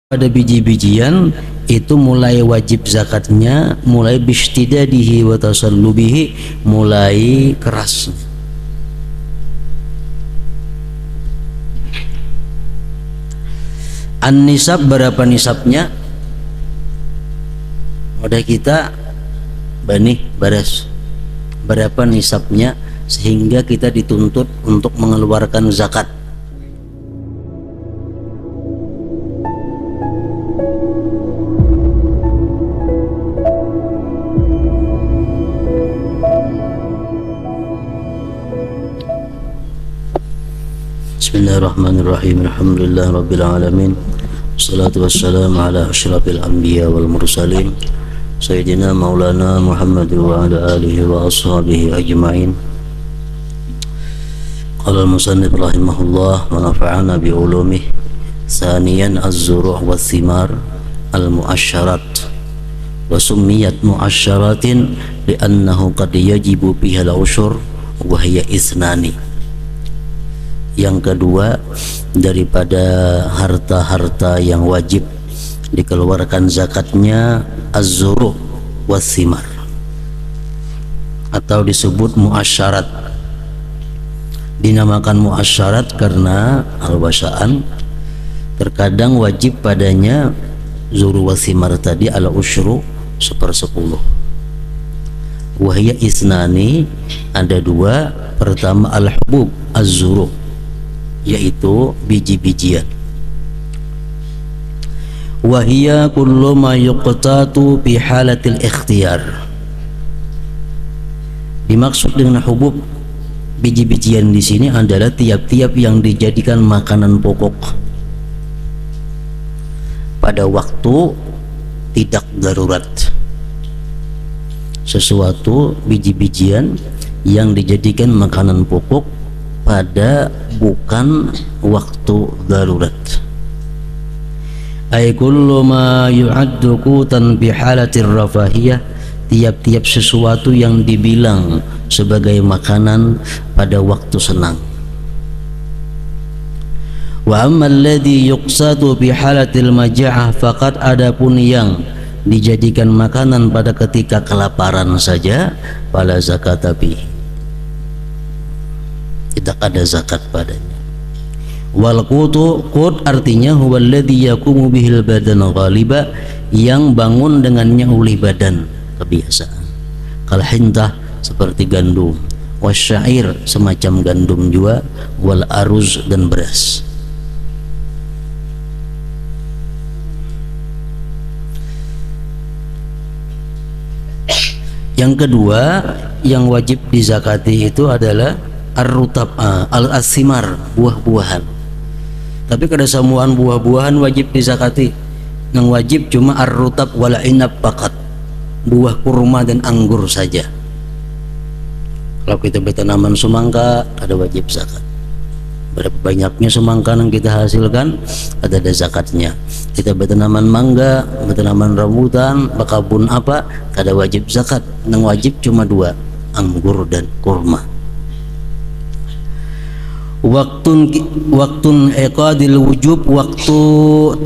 pada biji-bijian itu mulai wajib zakatnya mulai bishtidadihi wa tasallubihi, mulai keras. An-nisab, berapa nisabnya? Udah kita bani baras, berapa nisabnya sehingga kita dituntut untuk mengeluarkan zakat. Bismillahirrahmanirrahim. Alhamdulillah rabbil alamin. Wassalatu wassalamu ala asyrafil anbiya wal mursalin Sayyidina Maulana Muhammad wa ala alihi wa ashabihi ajma'in. Qala al-musannif rahimahullah wa nafa'ana bi ulumih. Thaniyan az-zuru' wa thimar al-mu'asyarat wa summiyat mu'asyaratin li'annahu qad yajibu biha al-ushur wa hiya ithnani. Yang kedua, daripada harta-harta yang wajib dikeluarkan zakatnya az-zuru' was-thimar, atau disebut muasyarat. Dinamakan muasyarat karena al-wasaan terkadang wajib padanya zuru was-thimar tadi ala usyru 1/10. Wahya isnani, ada dua. Pertama al-hubub az-zuru', yaitu biji-bijian. Wahia kullu ma yuqtatu fi halatil ikhtiyar. Dimaksud dengan hubub biji-bijian di sini adalah tiap-tiap yang dijadikan makanan pokok pada waktu tidak darurat. Sesuatu biji-bijian yang dijadikan makanan pokok pada bukan waktu darurat. Ay kullu ma yu'addu qutan bi halatir rafahiyah, tiap-tiap sesuatu yang dibilang sebagai makanan pada waktu senang. Wa amma alladhi yuqsadu bi halatil maja'ah faqad, adapun yang dijadikan makanan pada ketika kelaparan saja, fala zakata bihi, tidak ada zakat padanya. Wal qutu, qut artinya huwa alladhi yaqumu bihil badan ghaliba, yang bangun dengannya oleh badan kebiasaan. Kal hintah, seperti gandum, wasyair, semacam gandum juga, wal aruz, dan beras. Yang kedua yang wajib dizakati itu adalah ar-rutab, al-asimar, buah-buahan. Tapi kada semuaan buah-buahan wajib dizakati. Yang wajib cuma ar-rutab wal inab pakat, buah kurma dan anggur saja. Kalau kita bertanaman semangka, ada wajib zakat. Berapa banyaknya semangka yang kita hasilkan, ada zakatnya. Kita bertanaman mangga, bertanaman rambutan, bakabun apa, ada wajib zakat. Yang wajib cuma dua, anggur dan kurma. Waktun iqadil wujub, waktu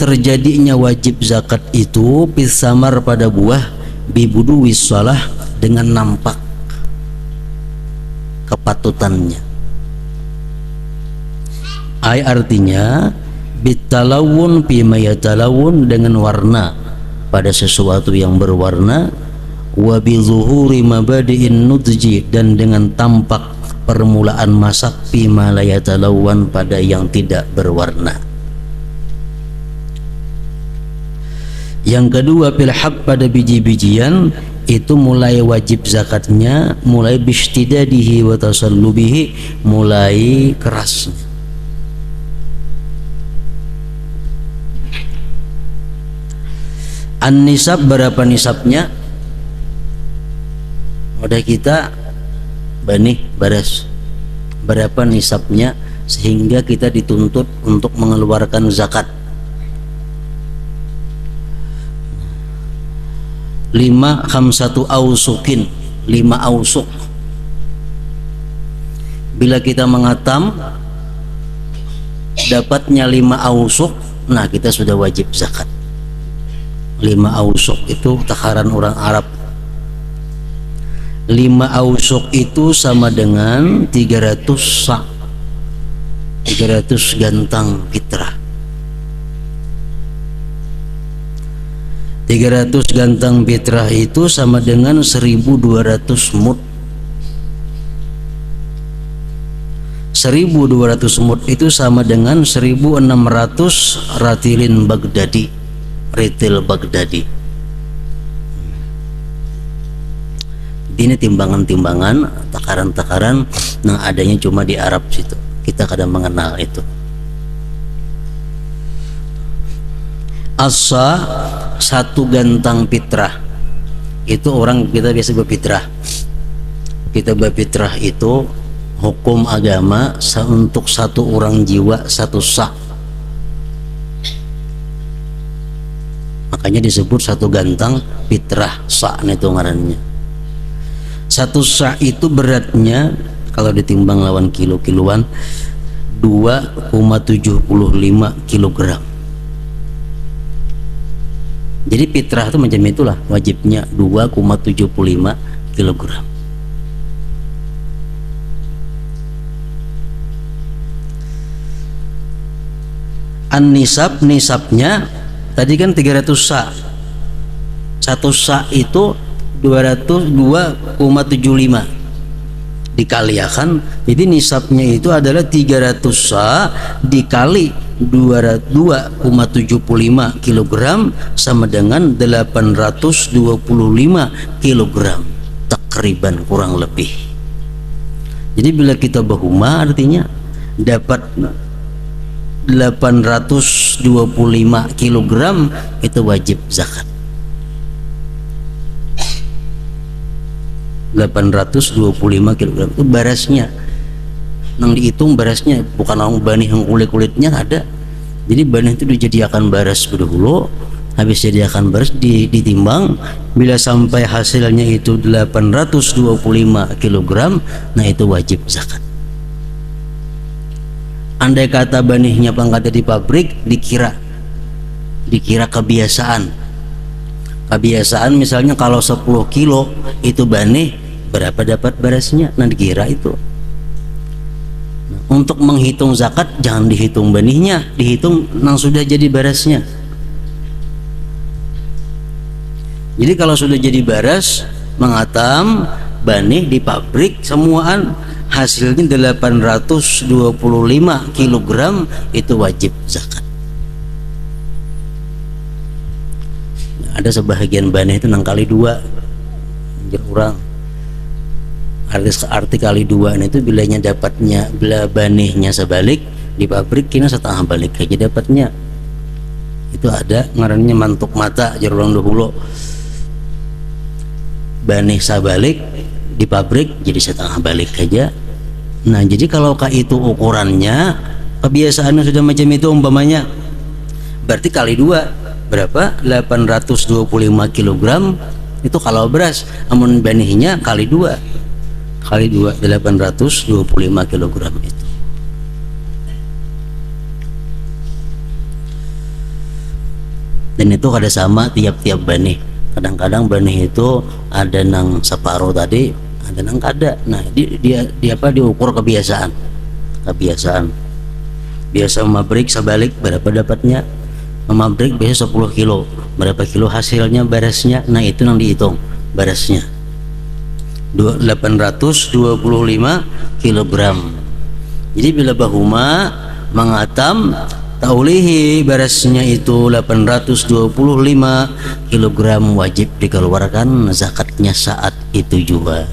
terjadinya wajib zakat itu pisamar pada buah, bibudu wissalah, dengan nampak kepatutannya. Ay artinya bitalawun bima yatalawun, dengan warna pada sesuatu yang berwarna, wa bizuhuri mabadi'in nudji, dan dengan tampak permulaan masak bima la yatalawwan, pada yang tidak berwarna. Yang kedua filhab, pada biji-bijian itu mulai wajib zakatnya mulai bishtidadihi wa tasallubihi, mulai keras. An-nisab, berapa nisabnya? Udah kita bani baras, berapa nisabnya sehingga kita dituntut untuk mengeluarkan zakat. 5 khamsatu ausukin, 5 ausuk. Bila kita mengatam dapatnya 5 ausuk, nah kita sudah wajib zakat. 5 ausuk itu takaran orang Arab. 5 ausuk itu sama dengan 300 sa', 300 gantang fitrah. 300 gantang fitrah itu sama dengan 1200 mud. 1200 mud itu sama dengan 1600 ratilin Baghdadi, ritil Baghdadi. Ini timbangan-timbangan, takaran-takaran yang adanya cuma di Arab situ. Kita kadang mengenal itu. Asa, 1 gantang fitrah. Itu orang kita biasa berfitrah. Kita berfitrah itu hukum agama untuk 1 orang jiwa 1 sa'. Makanya disebut 1 gantang fitrah, sa' itu ngarannya. 1 sa' itu beratnya kalau ditimbang lawan kilo-kiloan 2,75 kilogram. Jadi fitrah itu macam itulah, wajibnya 2,75 kilogram. An-nisab, nisabnya tadi kan 300 sa'. 1 sa' itu 202,75 dikaliakan, jadi nisabnya itu adalah 300 sa' dikali 2,75 kilogram sama dengan 825 kilogram takriban, kurang lebih. Jadi bila kita bahuma artinya dapat 825 kilogram, itu wajib zakat. 825 kilogram itu barasnya, nang dihitung barasnya, bukan orang banih yang kulit-kulitnya ada. Jadi banih itu dijadikan baras dulu, habis jadikan baras ditimbang, bila sampai hasilnya itu 825 kilogram, nah itu wajib zakat. Andai kata banihnya pangkatnya di pabrik, dikira kebiasaan misalnya kalau 10 kilo itu banih, berapa dapat barasnya, nah dikira itu. Untuk menghitung zakat jangan dihitung banihnya, dihitung yang sudah jadi barasnya. Jadi kalau sudah jadi baras, mengatam banih di pabrik semuaan, hasilnya 825 kilogram, itu wajib zakat. Ada sebahagian banih itu nang kali 2 orang. Arti kali 2 itu bilanya dapatnya, bila banihnya sebalik di pabrik kena setengah balik aja dapatnya. Itu ada ngarannya mantuk mata jar orang dahulu. Banih sabalik di pabrik jadi setengah balik aja. Nah jadi kalau itu ukurannya, kebiasaannya sudah macam itu umpamanya, berarti kali 2 berapa? 825 kilogram itu kalau beras. Amun banihnya kali 2 825 kilogram itu. Dan itu kada sama tiap-tiap banih. Kadang-kadang banih itu ada nang separuh tadi, ada nang kada. Nah dia diukur kebiasaan. Biasa mabrik sebalik berapa dapatnya, mabrik biasa 10 kilo, berapa kilo hasilnya barasnya, nah itu yang dihitung barasnya 825 kilogram. Jadi bila bahuma mengatam taulihi barasnya itu 825 kilogram, wajib dikeluarkan zakatnya saat itu juga.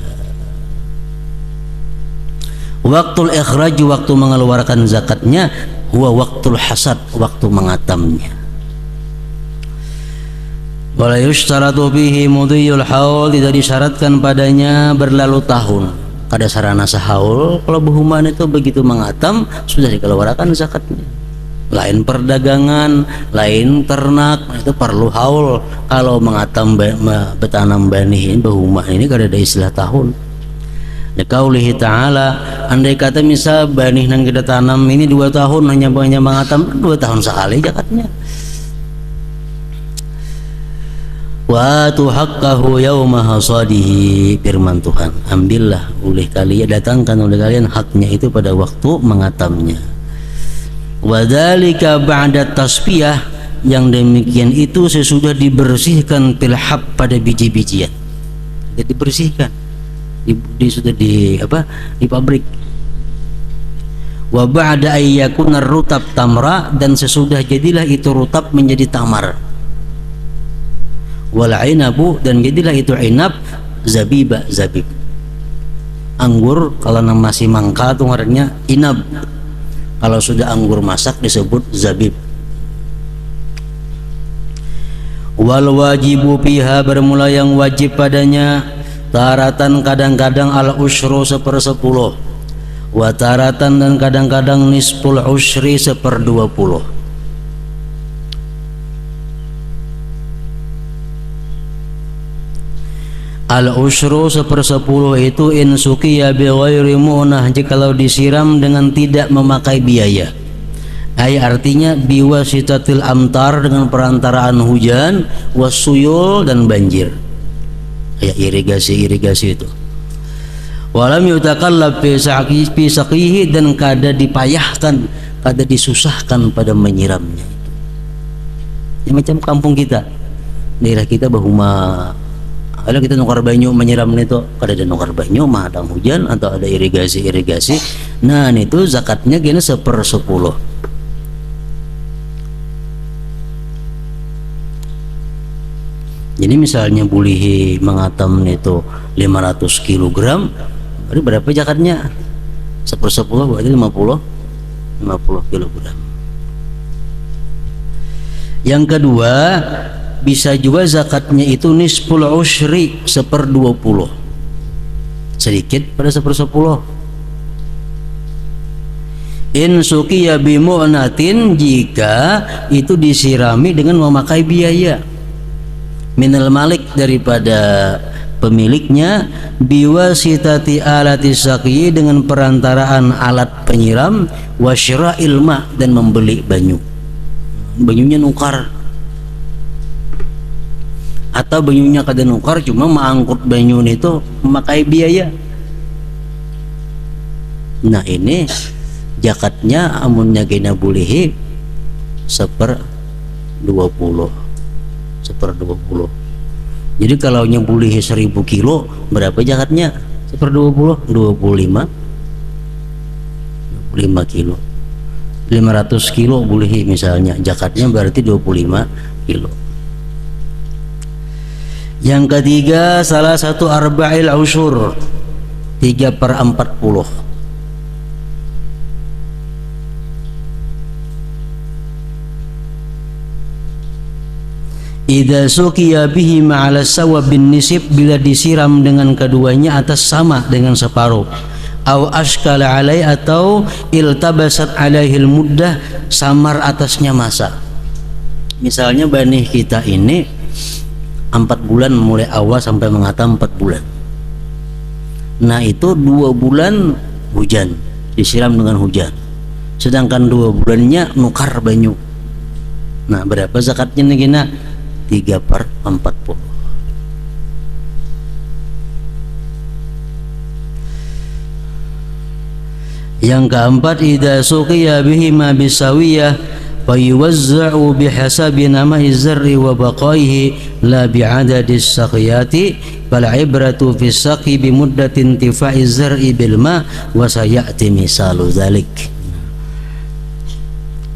Waktul ikhraj, waktu mengeluarkan zakatnya, huwa waktul hasad, waktu mengatamnya. Wala yushtaratu bihi mudhiyul haul, tidak disyaratkan padanya berlalu tahun. Kada sarana sahaul, kalau buhuman itu begitu mengatam sudah dikeluarkan zakatnya. Lain perdagangan, lain ternak, itu perlu haul. Kalau mengatam betanam banih ini, buhuman ini kada ada istilah tahun. Liqaulihi ta'ala, andai kata misal benih yang kita tanam ini 2 tahun hanya mengatam 2 tahun sekali zakatnya. Wa tuhaqqahu yauma hasadihi, firman Tuhan, ambillah oleh kalian, datangkan oleh kalian haknya itu pada waktu mengatamnya. Wa dzalika ba'da tasfiyah, yang demikian itu sesudah dibersihkan pilhab pada biji-bijian. Jadi dibersihkan sudah di pabrik. Wa ba'da ayyakuna rutab tamra, dan sesudah jadilah itu rutab menjadi tamar. Wal inabu, dan jadilah itu inab zabiba, zabib. Anggur kalau masih mangka itu ngarannya inab, kalau sudah anggur masak disebut zabib. Wal wajibu fiha, bermula yang wajib padanya, taratan kadang-kadang al usyru 1/10, wa taratan, dan kadang-kadang nisful usyri 1/20. Al usyru 1/10 itu in suqiya bi ghairi mu'nah, jikalau disiram dengan tidak memakai biaya. Artinya biwasitatil amtar, dengan perantaraan hujan, wasuyul, dan banjir, kayak irigasi itu. Walam yutakallab fi saqihi, dan kada dipayahkan, kada disusahkan pada menyiramnya. Ini macam kampung kita, daerah kita bahuma kalau kita nukar banyu menyiram itu, kada ada nukar banyu, mah ada hujan atau ada irigasi. Nah itu zakatnya gini 1/10. Jadi misalnya bulihi mengatam itu 500 kg, berarti berapa zakatnya? 1/10 berarti 50 kg. Yang kedua, bisa juga zakatnya itu nisful usyri 1/20, sedikit pada 1/10. In suqiya bimu'natin, jika itu disirami dengan memakai biaya, minal malik, daripada pemiliknya, biwasitati alati saqi, dengan perantaraan alat penyiram, wasyira'il ma, dan membeli banyunya nukar, atau banyunya kada nukar, cuma mengangkut banyu itu memakai biaya. Nah ini zakatnya amunnya gena bulihi 1/20. Jadi kalau nyebulihi 1000 kilo, berapa zakatnya? 1/20, 25 kilo. 500 kilo bulihi misalnya, zakatnya berarti 25 kilo. Yang ketiga, salah satu arba'il usyur, 3/40. Idza suqiya bihi ma'ala sawa bin nisib, bila disiram dengan keduanya atas sama dengan separuh, au ashkala alai, atau iltabasat alaihil muddah, samar atasnya masa. Misalnya banih kita ini 4 bulan, mulai awal sampai mengatam 4 bulan. Nah itu 2 bulan hujan, disiram dengan hujan, sedangkan 2 bulannya nukar banyu. Nah berapa zakatnya negina? 3/40. Yang keempat, idza suqiya bihi ma bisawiyah fa yuwazza'u bihasabi nama'i zarri wa baqaihi la bi'adadi saqiyati, fal ibratu fi saqi bi muddati intifa'i zar'i bil ma, wa sayati misalu dzalik.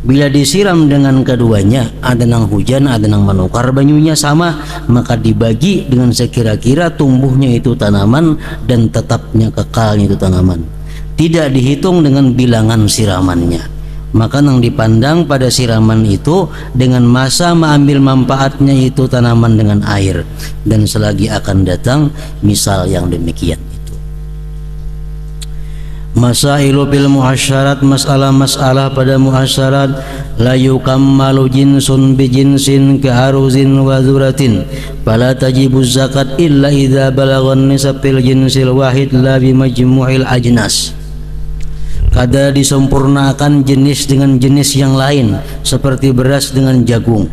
Bila disiram dengan keduanya, ada nang hujan, ada nang menukar banyunya sama, maka dibagi dengan sekira-kira tumbuhnya itu tanaman dan tetapnya kekalnya itu tanaman. Tidak dihitung dengan bilangan siramannya. Maka nang dipandang pada siraman itu dengan masa mengambil manfaatnya itu tanaman dengan air, dan selagi akan datang misal yang demikian. Masailu bil muasyarat, masalah-masalah pada muasyarat. La yukammalu jinsun bi jinsin ka aruzin wa dzuratin fala tajibu zakat illa idza balaghan nisab fil jinsil wahid la bi majmu'il ajnas. Kada disempurnakan jenis dengan jenis yang lain seperti beras dengan jagung,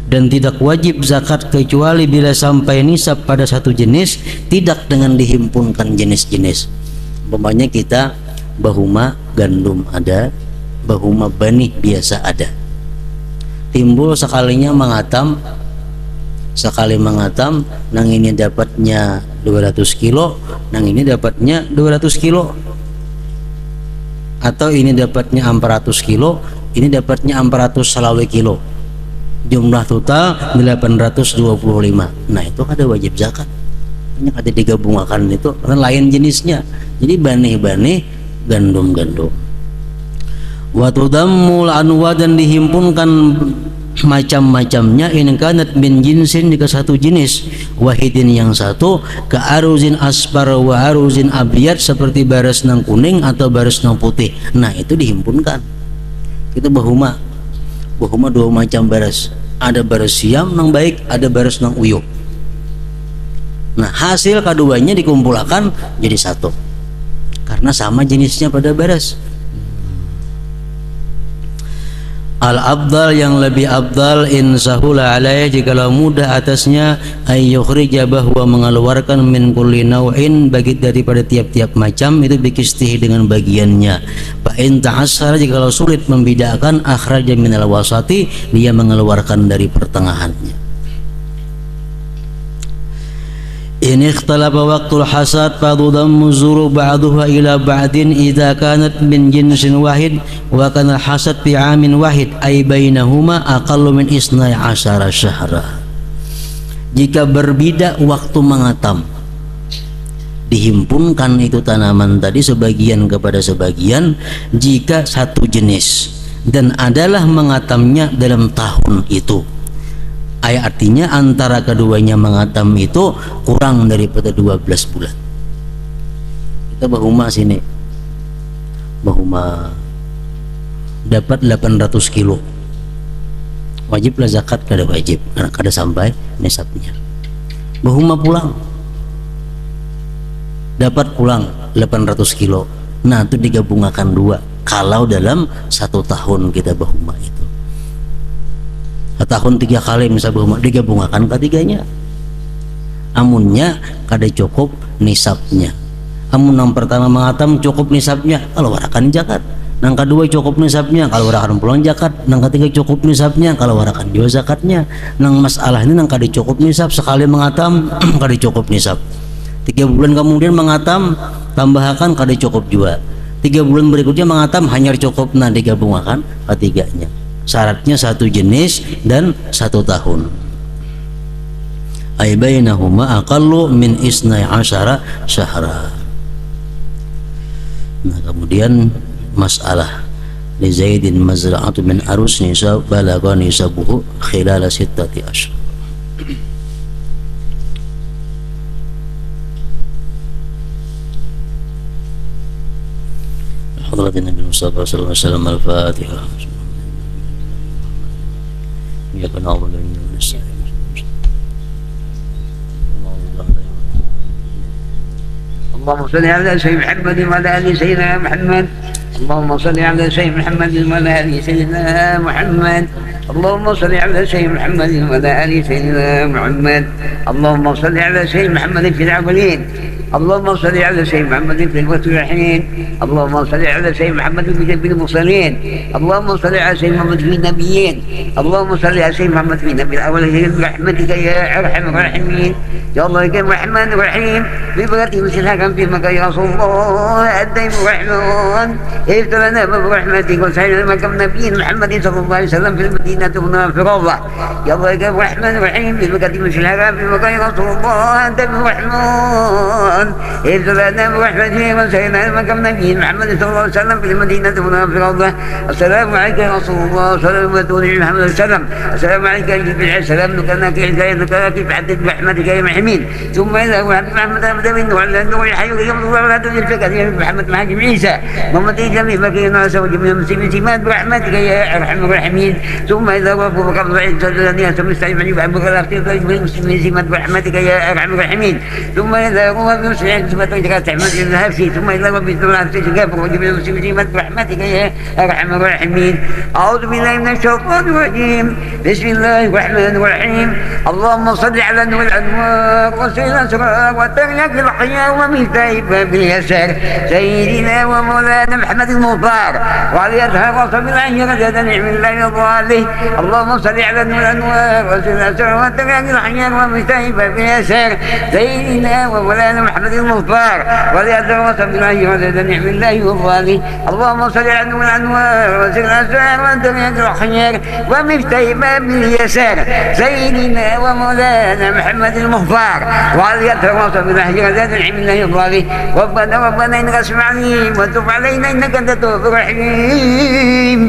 dan tidak wajib zakat kecuali bila sampai nisab pada satu jenis, tidak dengan dihimpunkan jenis-jenis. Umpamanya kita bahuma gandum ada, bahuma benih biasa ada, timbul sekalinya mengatam, sekali mengatam nang ini dapatnya 200 kilo, nang ini dapatnya 200 kilo, atau ini dapatnya 400 kilo, ini dapatnya 400 salawe kilo, jumlah total 825. Nah itu ada wajib zakat, hanya ada digabungkan itu karena lain jenisnya. Jadi banih-banih, gandum-gandum. Wa tudammul anwa, dan dihimpunkan macam-macamnya, in kanat min jinsin, jika satu jenis, wahidin yang satu, ka aruzin asfar wa aruzin abyad, seperti baras nang kuning atau baras nang putih. Nah itu dihimpunkan. Kita bahuma dua macam baras, ada baras siam nang baik, ada baras nang uyuh. Nah hasil keduanya dikumpulkan jadi satu karena sama jenisnya pada baras. Al-afdal, yang lebih afdal, in sahula alaihi, jikalau mudah atasnya, ay yukhrija, bahwa mengeluarkan, min kulli nau'in, bagi daripada tiap-tiap macam itu, bikistihi, dengan bagiannya. Fa in ta'assara, jikalau sulit membedakan, akhraja minal wasati, dia mengeluarkan dari pertengahannya. Ini ikhtalafa waqtul hasad fadudammu zuru ba'duha ila ba'din idza kanat min jinsin wahid wa kana hasad fi 'amin wahid ay bainahuma aqallu min 12 syahra. Jika berbeda waktu mengatam, dihimpunkan itu tanaman tadi sebagian kepada sebagian jika satu jenis dan adalah mengatamnya dalam tahun itu. Artinya antara keduanya mengatam itu kurang daripada 12 bulan. Kita bahuma sini, bahuma dapat 800 kilo, wajiblah zakat, kada wajib karena kada sampai nisabnya. Bahuma pulang, dapat pulang 800 kilo, nah itu digabungkan dua kalau dalam satu tahun kita bahuma itu. Tahun 3 kali misal bahuma, digabungkan ketiganya, amunnya kada cukup nisabnya. Amun yang pertama mengatam cukup nisabnya, kalau warakan zakat. Nang kedua cukup nisabnya, kalau warakan pulang zakat. Nang ketiga cukup nisabnya, kalau warakan juga zakatnya. Nang masalah ini nang kada cukup nisab, sekali mengatam kada cukup nisab. 3 bulan kemudian mengatam, tambahkan kada cukup juga. 3 bulan berikutnya mengatam, hanya cukup, nah digabungkan ketiganya. Syaratnya satu jenis dan 1 tahun. Ay bainahuma aqallu min 12 syahra. Nah kemudian masalah li Zaidin mazra'atu min arus nisab balagha nisabuhu khilala 6 asyhur. Hadratin Nabi Mustafa sallallahu alaihi wasallam, al-Fatihah. Ya kana Allah dan اللهم صل على سيدنا محمد وعلى ال سيدنا محمد. اللهم صل على سيدنا محمد وعلى ال سيدنا محمد. اللهم صل على سيدنا محمد وعلى ال سيدنا محمد. اللهم صل على سيدنا محمد في الاولين. اللهم صل على سيدنا محمد في المتوحين. اللهم صل على سيدنا محمد في جنب المرسلين. اللهم صل على سيدنا محمد في النبيين. اللهم صل على سيدنا محمد في النبي الاولين برحمتك يا ارحم الراحمين. يا الله يا الرحمن الرحيم ببركة مثلها في مكان رسول الله الدين الرحمن افتح لنا برحمتك وسعنا مكان نبينا محمد صلى الله عليه وسلم في المدينة المنورة. يا الله يا الرحمن الرحيم ببركة مثلها في مكان رسول الله الدين الرحمن رمضان ابتلانا برحمته وسيدنا مكم نبي محمد صلى الله عليه وسلم في المدينة المنافرة. السلام عليك يا رسول الله صلى الله عليه وسلم. السلام عليك يا جبريل السلام لك في حدث برحمتك يا محمين. ثم إذا محمد أبدا وعلى النور الحي يوم الله ولا تنزل فكر يا محمد محاكم عيسى محمد جميع بكي ناس وجميع المسلمين سمات برحمتك يا أرحم الراحمين. ثم إذا ربك قبل عزة الدنيا ثم استعين من يبعث بغلافتك المسلمين سمات برحمتك يا أرحم الراحمين. ثم إذا ربك بمسلمين سمات وجهك تحمد الهافي. ثم إذا ربك تنزل تجابر وجميع المسلمين سمات برحمتك يا أرحم الراحمين. أعوذ بالله من الشيطان الرجيم. بسم الله الرحمن الرحيم. اللهم صل على نور الأنوار وسيد الأسرار وترياق الأحياء ومفتاح باب اليسار سيدنا ومولانا محمد المختار وعلى أصحاب رسول الله رجاء نعم الله الضالي. اللهم صل على نور الأنوار وسيد الأسرار وترياق الأحياء ومفتاح باب اليسار سيدنا ومولانا محمد المختار وعلى أصحاب رسول الله رجاء نعم الله الضالي. اللهم صل على نور الأنوار وسيد الأسرار وترياق الأحياء ومفتاح باب اليسار سيدنا ومولانا محمد المختار وعلى التواصل بالنهج رجاء نعم الله الضالي. ربنا إنك اسمعني وتب علينا إنك أنت التواب الرحيم.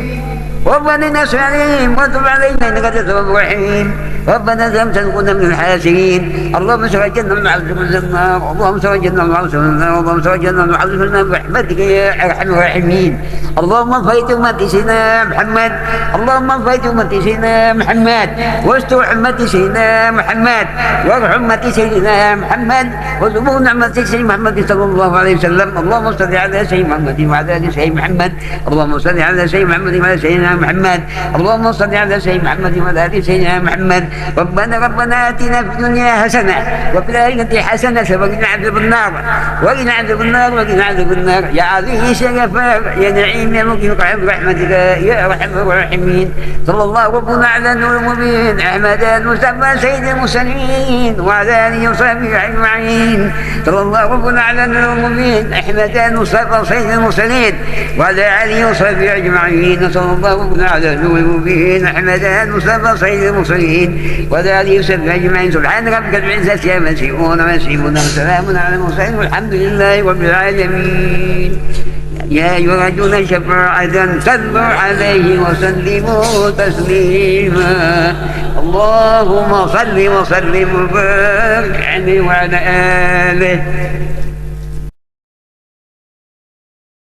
ربنا نصر عليهم وتب علينا انك انت التواب الرحيم. ربنا ظلمتنا كنا من الحاسدين. اللهم سوجنا من عذاب النار. اللهم سوجنا من عذاب النار. اللهم سوجنا من عذاب النار برحمتك يا ارحم الراحمين. اللهم فايت امتي سيدنا محمد. اللهم فايت امتي سيدنا محمد واستر امتي سيدنا محمد وارحم امتي سيدنا محمد وزبور نعمتك سيدنا محمد صلى الله عليه وسلم. اللهم صل على سيدنا محمد وعلى ال سيدنا محمد. اللهم صل على سيدنا محمد وعلى سيدنا محمد. اللهم صل على سيدنا محمد وعلى ال سيدنا محمد. ربنا آتنا في الدنيا حسنة وفي الآخرة حسنة وقنا عذاب النار وقنا عذاب النار وقنا عذاب النار يا عزيز يا غفار يا نعيم يا مقيم برحمتك يا أرحم الراحمين. صلى الله ربنا على نور المبين أحمد المصطفى سيد المرسلين وعلى آله وصحبه أجمعين. صلى الله ربنا على نور المبين أحمد المصطفى سيد المرسلين وعلى آله وصحبه أجمعين. صلى الله ربنا على نور المبين أحمد المصطفى سيد المرسلين وعلى آله وصحبه أجمعين. سبحان ربك رب العزة عما يصفون وسلام على المرسلين والحمد لله رب العالمين. يا أيها الرجل شفاعة صلوا عليه وسلموا تسليما. اللهم صل وسلم وبارك عليه وعلى آله.